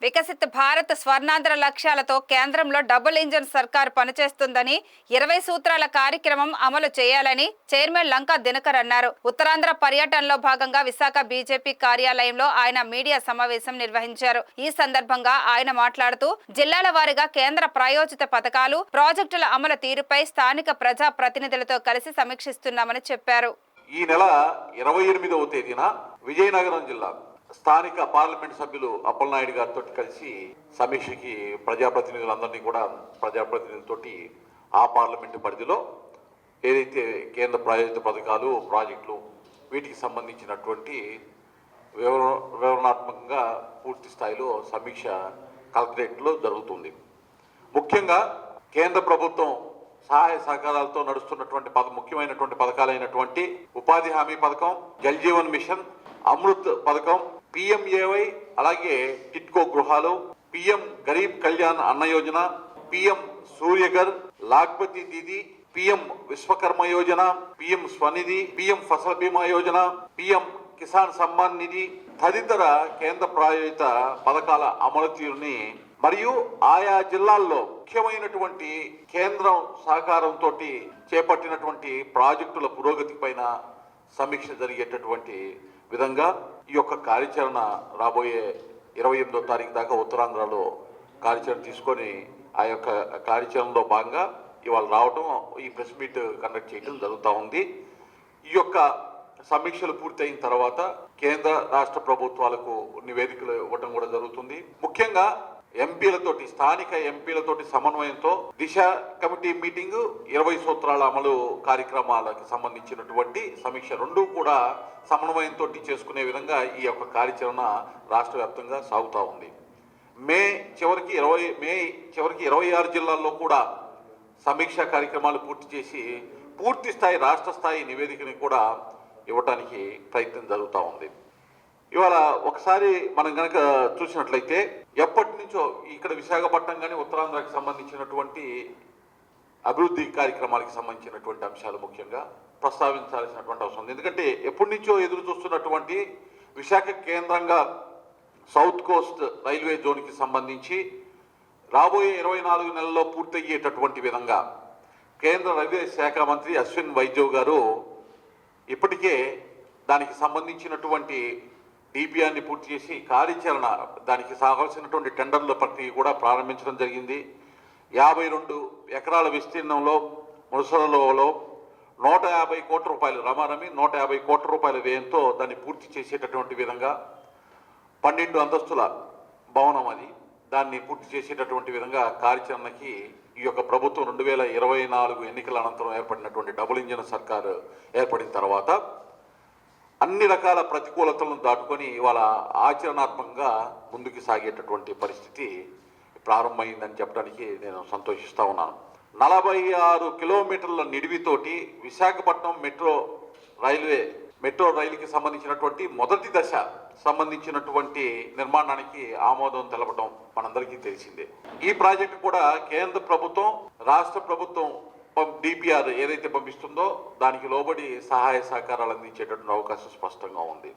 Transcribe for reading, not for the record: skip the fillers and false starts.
వికసిత్ భారత్ స్వర్ణాంధ్ర లక్ష్యాలతో కేంద్రంలో double engine సర్కార్ పనిచేస్తుందని 20 సూత్రాల కార్యక్రమం అమలు చేయాలని చైర్మన్ లంకా దినకర్ అన్నారు. ఉత్తరాంధ్ర పర్యటనలో భాగంగా విశాఖ బీజేపీ కార్యాలయంలో ఆయన మీడియా సమావేశం నిర్వహించారు. ఈ సందర్భంగా ఆయన మాట్లాడుతూ జిల్లాల వారీగా కేంద్ర ప్రాయోజిత పథకాలు, ప్రాజెక్టుల అమలు తీరుపై స్థానిక ప్రజా ప్రతినిధులతో కలిసి సమీక్షిస్తున్నామని చెప్పారు. ఈ నెల 28వ తేదీన విజయనగరం జిల్లా స్థానిక పార్లమెంట్ సభ్యులు అప్పలనాయుడు గారితో కలిసి సమీక్షకి ప్రజాప్రతినిధులతోటి ఆ పార్లమెంటు పరిధిలో ఏదైతే కేంద్ర ప్రాయోజిత పథకాలు, ప్రాజెక్టులు వీటికి సంబంధించినటువంటి వివరణాత్మకంగా పూర్తి స్థాయిలో సమీక్ష కలెక్టరేట్లో జరుగుతుంది. ముఖ్యంగా కేంద్ర ప్రభుత్వం సహాయ సహకారాలతో నడుస్తున్నటువంటి ముఖ్యమైనటువంటి పథకాలైనటువంటి ఉపాధి హామీ పథకం, జల్ జీవన్ మిషన్, అమృత్ పథకం, పిఎంఏవై, అలాగే టిట్కో గృహాలు, PM Garib Kalyan Anna Yojana, PM Suryaghar, Lakhpati Didi, PM Vishwakarma Yojana, PM Svanidhi, PM Fasal Bima Yojana, PM Kisan Samman Nidhi తదితర కేంద్ర ప్రాయోజిత పథకాల అమలు తీరుని మరియు ఆయా జిల్లాల్లో ముఖ్యమైనటువంటి కేంద్రం సహకారంతో చేపట్టినటువంటి ప్రాజెక్టుల పురోగతి పైన సమీక్ష జరిగేటటువంటి విధంగా ఈ యొక్క కార్యాచరణ రాబోయే 28వ తారీఖు దాకా ఉత్తరాంధ్రలో కార్యాచరణ తీసుకొని ఆ యొక్క కార్యాచరణలో భాగంగా ఇవాళ రావడం, ఈ ప్రెస్ మీట్ కండక్ట్ చేయడం జరుగుతూ ఉంది. ఈ యొక్క సమీక్షలు పూర్తయిన తర్వాత కేంద్ర రాష్ట్ర ప్రభుత్వాలకు నివేదికలు ఇవ్వడం కూడా జరుగుతుంది. ముఖ్యంగా ఎంపీలతోటి, స్థానిక ఎంపీలతోటి సమన్వయంతో దిశ కమిటీ మీటింగు, 20 సూత్రాల అమలు కార్యక్రమాలకు సంబంధించినటువంటి సమీక్ష రెండూ కూడా సమన్వయంతో చేసుకునే విధంగా ఈ యొక్క కార్యాచరణ రాష్ట్ర వ్యాప్తంగా సాగుతూ ఉంది. మే చివరికి 26 జిల్లాల్లో కూడా సమీక్షా కార్యక్రమాలు పూర్తి చేసి పూర్తి స్థాయి రాష్ట్ర స్థాయి నివేదికని కూడా ఇవ్వటానికి ప్రయత్నం జరుగుతూ ఉంది. ఇవాళ ఒకసారి మనం కనుక చూసినట్లయితే ఎప్పటి నుంచో ఇక్కడ విశాఖపట్నం కానీ ఉత్తరాంధ్రకి సంబంధించినటువంటి అభివృద్ధి కార్యక్రమాలకు సంబంధించినటువంటి అంశాలు ముఖ్యంగా ప్రస్తావించాల్సినటువంటి అవసరం ఉంది. ఎందుకంటే ఎప్పటి నుంచో ఎదురు చూస్తున్నటువంటి విశాఖ కేంద్రంగా సౌత్ కోస్ట్ రైల్వే జోన్కి సంబంధించి రాబోయే 24 నెలల్లో పూర్తయ్యేటటువంటి విధంగా కేంద్ర రైల్వే శాఖ మంత్రి అశ్విన్ వైష్ణవ్ గారు ఇప్పటికే దానికి సంబంధించినటువంటి డిపిఆర్ని పూర్తి చేసి కార్యాచరణ, దానికి కావాల్సినటువంటి టెండర్ల ప్రక్రియ కూడా ప్రారంభించడం జరిగింది. 52 ఎకరాల విస్తీర్ణంలో ముసలలో 150 కోట్ల రూపాయలు రమారమి 150 కోట్ల రూపాయల వ్యయంతో దాన్ని పూర్తి చేసేటటువంటి విధంగా 12 అంతస్తుల భవనం అది, దాన్ని పూర్తి చేసేటటువంటి విధంగా కార్యాచరణకి ఈ యొక్క ప్రభుత్వం 2024 ఎన్నికల అనంతరం ఏర్పడినటువంటి డబుల్ ఇంజన్ సర్కారు ఏర్పడిన తర్వాత అన్ని రకాల ప్రతికూలతలను దాటుకొని ఇవాళ ఆచరణాత్మకంగా ముందుకు సాగేటటువంటి పరిస్థితి ప్రారంభమైందని చెప్పడానికి నేను సంతోషిస్తూ ఉన్నాను. 46 కిలోమీటర్ల నిడివితోటి విశాఖపట్నం మెట్రో రైలుకి సంబంధించినటువంటి మొదటి దశ సంబంధించినటువంటి నిర్మాణానికి ఆమోదం తెలపడం మనందరికీ తెలిసిందే. ఈ ప్రాజెక్టు కూడా కేంద్ర ప్రభుత్వం, రాష్ట్ర ప్రభుత్వం డిపిఆర్ ఏదైతే పంపిస్తుందో దానికి లోబడి సహాయ సహకారాలు అందించేటటువంటి అవకాశం స్పష్టంగా ఉంది.